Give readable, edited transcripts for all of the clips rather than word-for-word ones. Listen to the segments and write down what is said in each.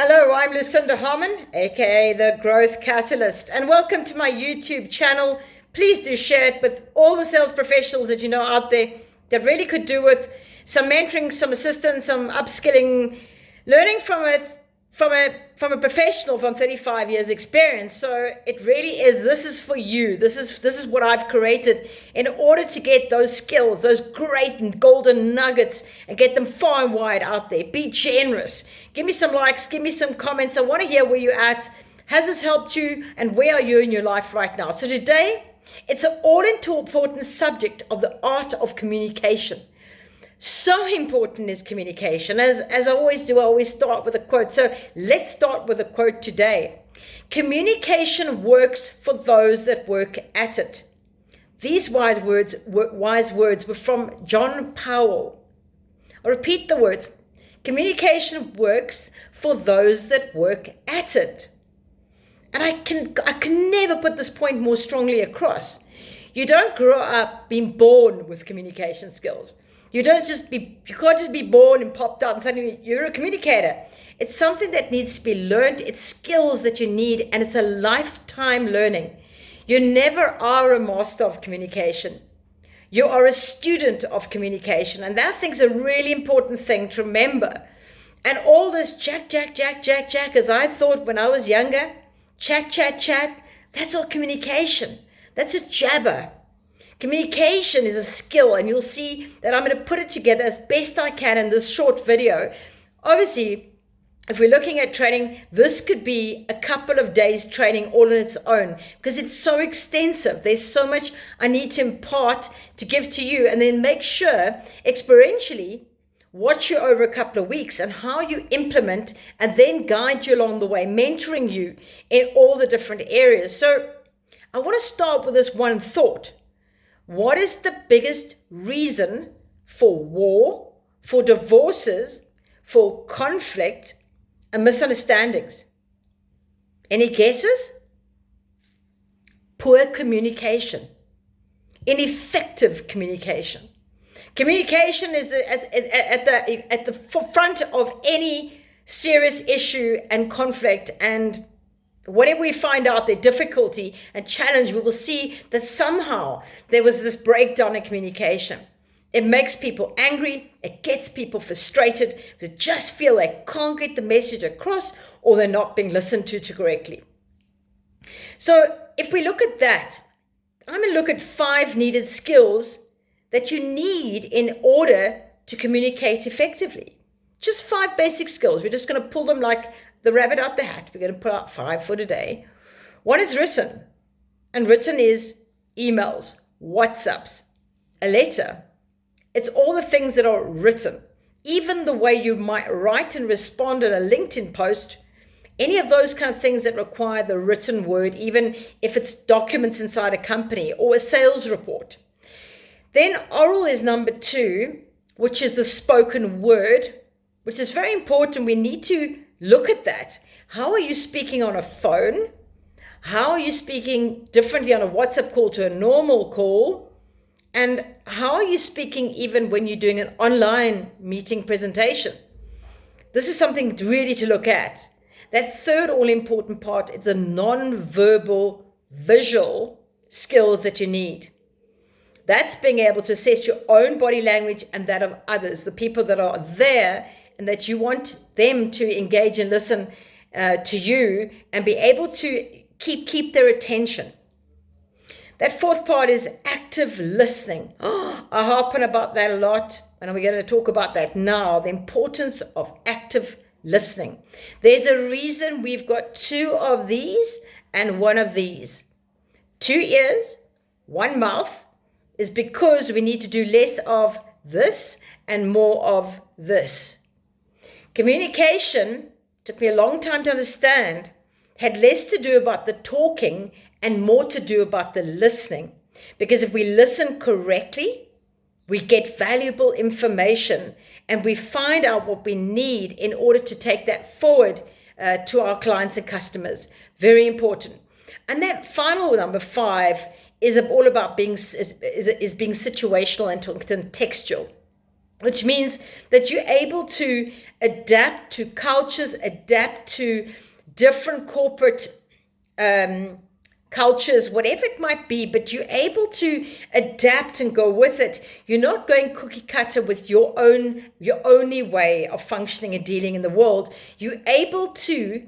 Hello, I'm Lucinda Harmon, aka the Growth Catalyst, and welcome to my YouTube channel. Please do share it with all the sales professionals that you know out there that really could do with some mentoring, some assistance, some upskilling, learning from a professional from 35 years experience. So it really is, this is for you. This is what I've created in order to get those skills, those great and golden nuggets, and get them far and wide out there. Be generous. Give me some likes, give me some comments. I want to hear where you're at. Has this helped you, and where are you in your life right now? So today, it's an all-important subject of the art of communication. So important is communication. As I always do, I always start with a quote. So let's start with a quote today. Communication works for those that work at it. These wise words were from John Powell. I'll repeat the words. Communication works for those that work at it. And I can never put this point more strongly across. You don't grow up being born with communication skills. You can't just be born and popped out and suddenly you're a communicator. It's something that needs to be learned. It's skills that you need, and it's a lifetime learning. You never are a master of communication. You are a student of communication, and that thing's a really important thing to remember. And all this jack, as I thought when I was younger, chat, that's all communication. That's a jabber. Communication is a skill, and you'll see that I'm going to put it together as best I can in this short video. Obviously, if we're looking at training, this could be a couple of days training all on its own because it's so extensive. There's so much I need to impart to give to you, and then make sure experientially watch you over a couple of weeks and how you implement, and then guide you along the way, mentoring you in all the different areas. So I want to start with this one thought. What is the biggest reason for war, for divorces, for conflict and misunderstandings? Any guesses? Poor communication, ineffective communication. Communication is at the forefront of any serious issue and conflict, and whatever we find out their difficulty and challenge, we will see that somehow there was this breakdown in communication. It makes people angry. It gets people frustrated. They just feel they can't get the message across, or they're not being listened to correctly. So if we look at that, I'm going to look at 5 needed skills that you need in order to communicate effectively. Just 5 basic skills. We're just going to pull them like the rabbit out the hat. We're going to put out 5 for today. One is written, and written is emails, WhatsApps, a letter. It's all the things that are written. Even the way you might write and respond in a LinkedIn post, any of those kind of things that require the written word, even if it's documents inside a company or a sales report. Then oral is number 2, which is the spoken word, which is very important. We need to look at that. How are you speaking on a phone? How are you speaking differently on a WhatsApp call to a normal call? And how are you speaking even when you're doing an online meeting presentation? This is something really to look at. That third all-important part is the non-verbal visual skills that you need. That's being able to assess your own body language and that of others, the people that are there, and that you want them to engage and listen to you and be able to keep their attention. That 4th part is active listening. I harp on about that a lot, and we're going to talk about that now, the importance of active listening. There's a reason we've got 2 of these and 1 of these. 2 ears, 1 mouth, is because we need to do less of this and more of this. Communication, took me a long time to understand, had less to do about the talking and more to do about the listening. Because if we listen correctly, we get valuable information and we find out what we need in order to take that forward to our clients and customers. Very important. And that final number 5 is all about being situational and contextual. which means that you're able to adapt to cultures, adapt to different corporate cultures, whatever it might be, but you're able to adapt and go with it. You're not going cookie cutter with your only way of functioning and dealing in the world. You're able to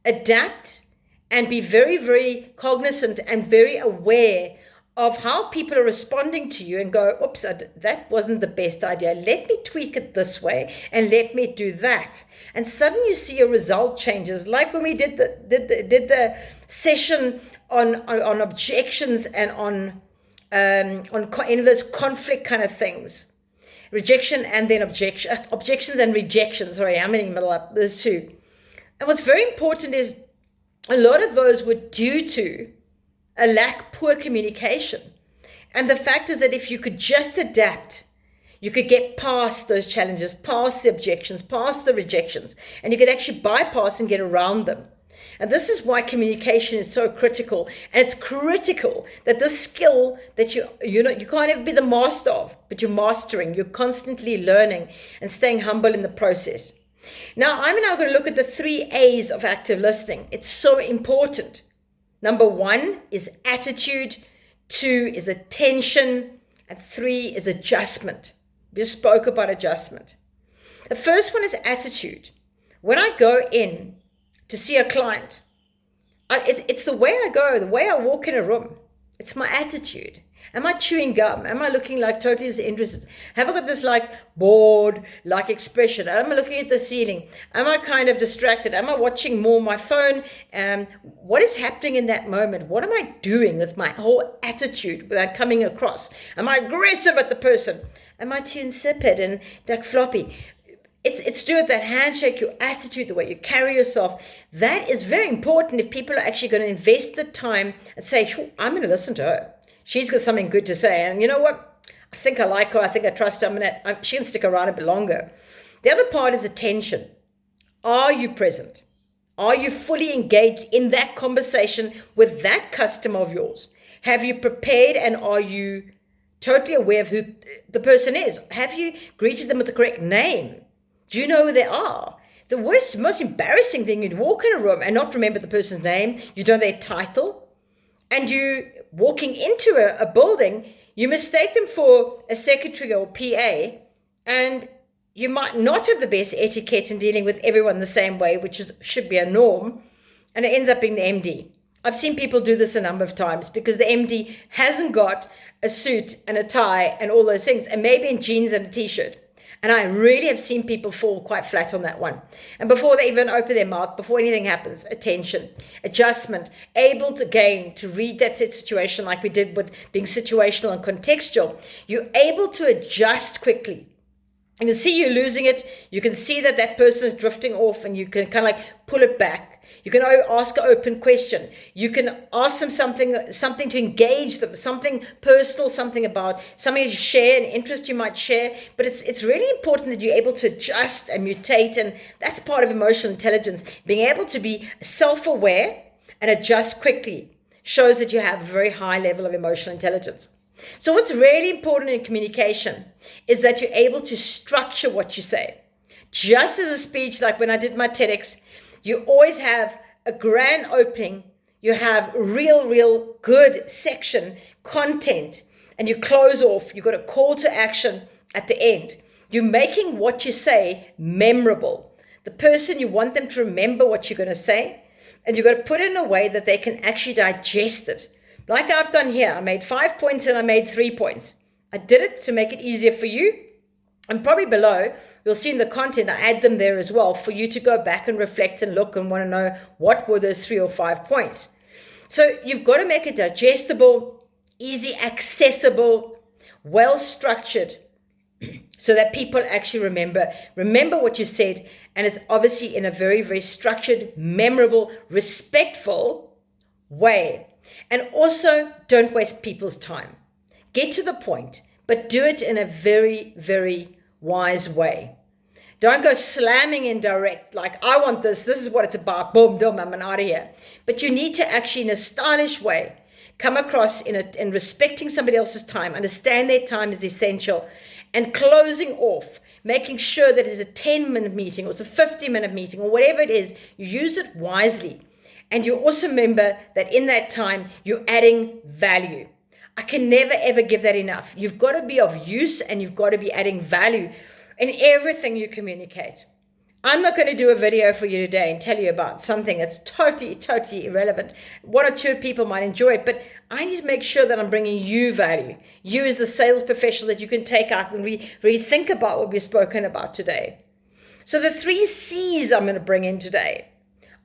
adapt and be very, very cognizant and very aware of how people are responding to you and go, oops, that wasn't the best idea. Let me tweak it this way and let me do that. And suddenly you see your result changes. Like when we did the session on objections and on those conflict kind of things. Rejection and then objections and rejections. Sorry, I'm in the middle of those two. And what's very important is a lot of those were due to a poor communication. And the fact is that if you could just adapt, you could get past those challenges, past the objections, past the rejections, and you could actually bypass and get around them. And this is why communication is so critical. And it's critical that this skill that you can't ever be the master of, but you're mastering, you're constantly learning and staying humble in the process. Now, I'm now going to look at the 3 A's of active listening. It's so important. Number 1 is attitude, 2 is attention, and 3 is adjustment. We just spoke about adjustment. The first one is attitude. When I go in to see a client, it's the way I go, the way I walk in a room. It's my attitude. Am I chewing gum? Am I looking like totally disinterested? Have I got this like bored, like expression? Am I looking at the ceiling? Am I kind of distracted? Am I watching more my phone? What is happening in that moment? What am I doing with my whole attitude without coming across? Am I aggressive at the person? Am I too insipid and like floppy? It's to do with that handshake, your attitude, the way you carry yourself. That is very important if people are actually going to invest the time and say, sure, I'm going to listen to her. She's got something good to say. And you know what? I think I like her. I think I trust her. She can stick around a bit longer. The other part is attention. Are you present? Are you fully engaged in that conversation with that customer of yours? Have you prepared and are you totally aware of who the person is? Have you greeted them with the correct name? Do you know who they are? The most embarrassing thing, you'd walk in a room and not remember the person's name. You don't know their title. And you walking into a building, you mistake them for a secretary or PA, and you might not have the best etiquette in dealing with everyone the same way, which should be a norm, and it ends up being the MD. I've seen people do this a number of times because the MD hasn't got a suit and a tie and all those things, and maybe in jeans and a t-shirt. And I really have seen people fall quite flat on that one. And before they even open their mouth, before anything happens, attention, adjustment, able to read that situation like we did with being situational and contextual. You're able to adjust quickly. You can see you're losing it. You can see that person is drifting off and you can kind of like pull it back. You can ask an open question. You can ask them something to engage them, something personal, something to share, an interest you might share. But it's really important that you're able to adjust and mutate, and that's part of emotional intelligence. Being able to be self-aware and adjust quickly shows that you have a very high level of emotional intelligence. So what's really important in communication is that you're able to structure what you say. Just as a speech, like when I did my TEDx, you always have a grand opening, you have real good section, content, and you close off. You've got a call to action at the end. You're making what you say memorable. The person, you want them to remember what you're going to say, and you've got to put it in a way that they can actually digest it. Like I've done here, I made 5 points and I made 3 points. I did it to make it easier for you. And probably below, you'll see in the content, I add them there as well for you to go back and reflect and look and want to know what were those 3 or 5 points. So you've got to make it digestible, easy, accessible, well-structured so that people actually remember what you said. And it's obviously in a very, very structured, memorable, respectful way. And also, don't waste people's time. Get to the point, but do it in a very, very wise way. Don't go slamming in direct, like, I want this is what it's about, boom, boom, I'm out of here. But you need to actually, in a stylish way, come across in respecting somebody else's time, understand their time is essential, and closing off, making sure that it's a 10-minute meeting or it's a 50-minute meeting or whatever it is, you use it wisely. And you also remember that in that time, you're adding value. I can never, ever give that enough. You've got to be of use and you've got to be adding value in everything you communicate. I'm not going to do a video for you today and tell you about something that's totally irrelevant. One or two people might enjoy it, but I need to make sure that I'm bringing you value. You as the sales professional that you can take out and really think about what we've spoken about today. So the 3 C's I'm going to bring in today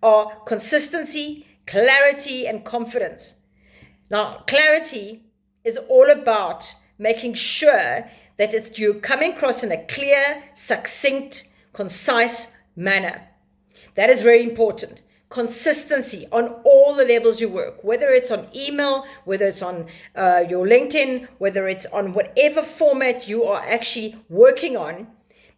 are consistency, clarity, and confidence. Now, clarity is all about making sure that you're coming across in a clear, succinct, concise manner. That is very important. Consistency on all the levels you work, whether it's on email, whether it's on your LinkedIn, whether it's on whatever format you are actually working on.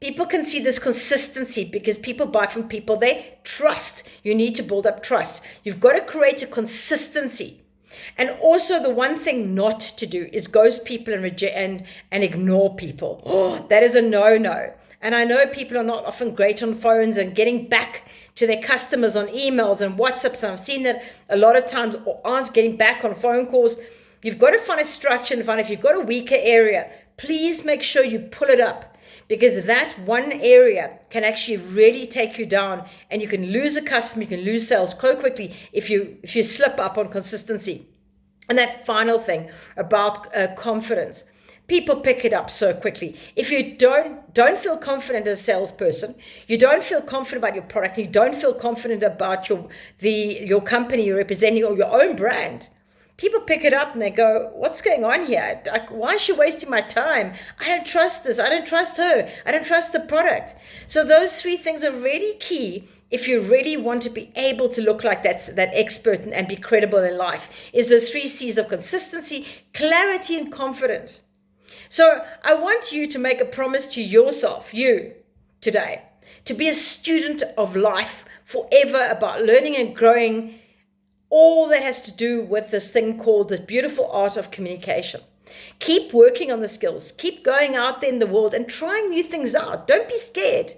People can see this consistency because people buy from people they trust. You need to build up trust. You've got to create a consistency. And also the one thing not to do is ghost people and reject and ignore people. Oh, that is a no-no. And I know people are not often great on phones and getting back to their customers on emails and WhatsApps. And I've seen that a lot of times or aren't getting back on phone calls. You've got to find a structure and find if you've got a weaker area, please make sure you pull it up because that one area can actually really take you down and you can lose a customer, you can lose sales quite quickly if you slip up on consistency. And that final thing about confidence. People pick it up so quickly. If you don't feel confident as a salesperson, you don't feel confident about your product, you don't feel confident about your company you're representing or your own brand, people pick it up and they go, what's going on here? Why is she wasting my time? I don't trust this. I don't trust her. I don't trust the product. So those 3 things are really key if you really want to be able to look like that expert and be credible in life, is those 3 C's of consistency, clarity, and confidence. So I want you to make a promise to yourself, you, today, to be a student of life forever about learning and growing all that has to do with this thing called the beautiful art of communication. Keep working on the skills. Keep going out there in the world and trying new things out. Don't be scared.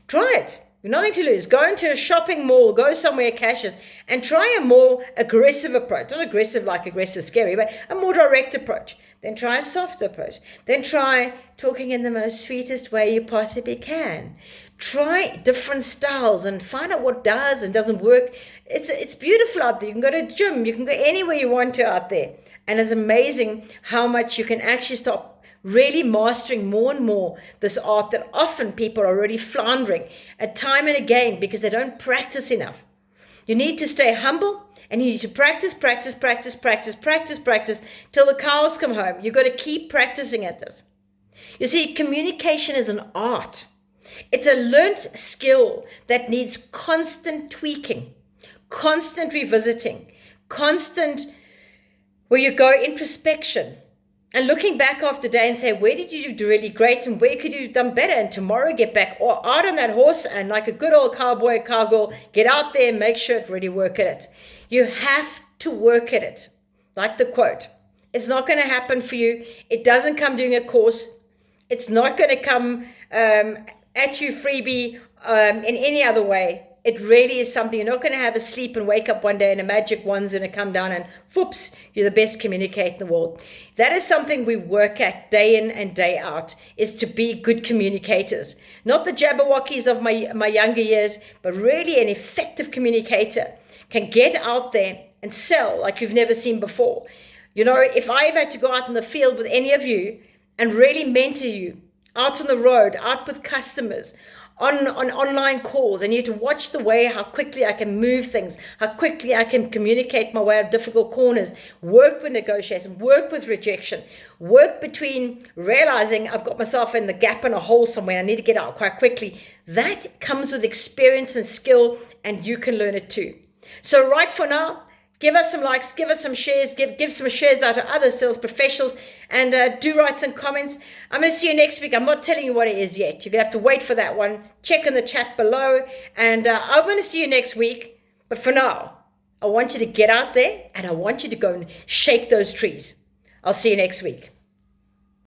Try it. You've nothing to lose. Go into a shopping mall, go somewhere cashiers, and try a more aggressive approach. Not aggressive like aggressive scary, but a more direct approach. Then try a soft approach. Then try talking in the most sweetest way you possibly can. Try different styles and find out what does and doesn't work. It's beautiful out there. You can go to a gym. You can go anywhere you want to out there. And it's amazing how much you can actually start really mastering more and more this art that often people are already floundering at time and again because they don't practice enough. You need to stay humble and you need to practice till the cows come home. You've got to keep practicing at this. You see, communication is an art. It's a learnt skill that needs constant tweaking, constant revisiting, constant where you go introspection and looking back after the day and say, where did you do really great and where could you have done better? And tomorrow get back or out on that horse and like a good old cowboy, cowgirl, get out there and make sure it really work at it. You have to work at it. Like the quote, it's not going to happen for you. It doesn't come doing a course. It's not going to come at you freebie in any other way. It really is something. You're not going to have a sleep and wake up one day and a magic wand's going to come down and whoops, you're the best communicator in the world. That is something we work at day in and day out, is to be good communicators. Not the Jabberwockies of my younger years, but really an effective communicator can get out there and sell like you've never seen before. You know, if I ever had to go out in the field with any of you and really mentor you out on the road, out with customers, on online calls, and you have to watch the way how quickly I can move things, how quickly I can communicate my way out of difficult corners, work with negotiation, work with rejection, work between realizing I've got myself in the gap in a hole somewhere, I need to get out quite quickly. That comes with experience and skill, and you can learn it too. So right for now, give us some likes, give us some shares, give some shares out to other sales professionals, and do write some comments. I'm going to see you next week. I'm not telling you what it is yet. You're going to have to wait for that one. Check in the chat below, and I'm going to see you next week. But for now, I want you to get out there, and I want you to go and shake those trees. I'll see you next week.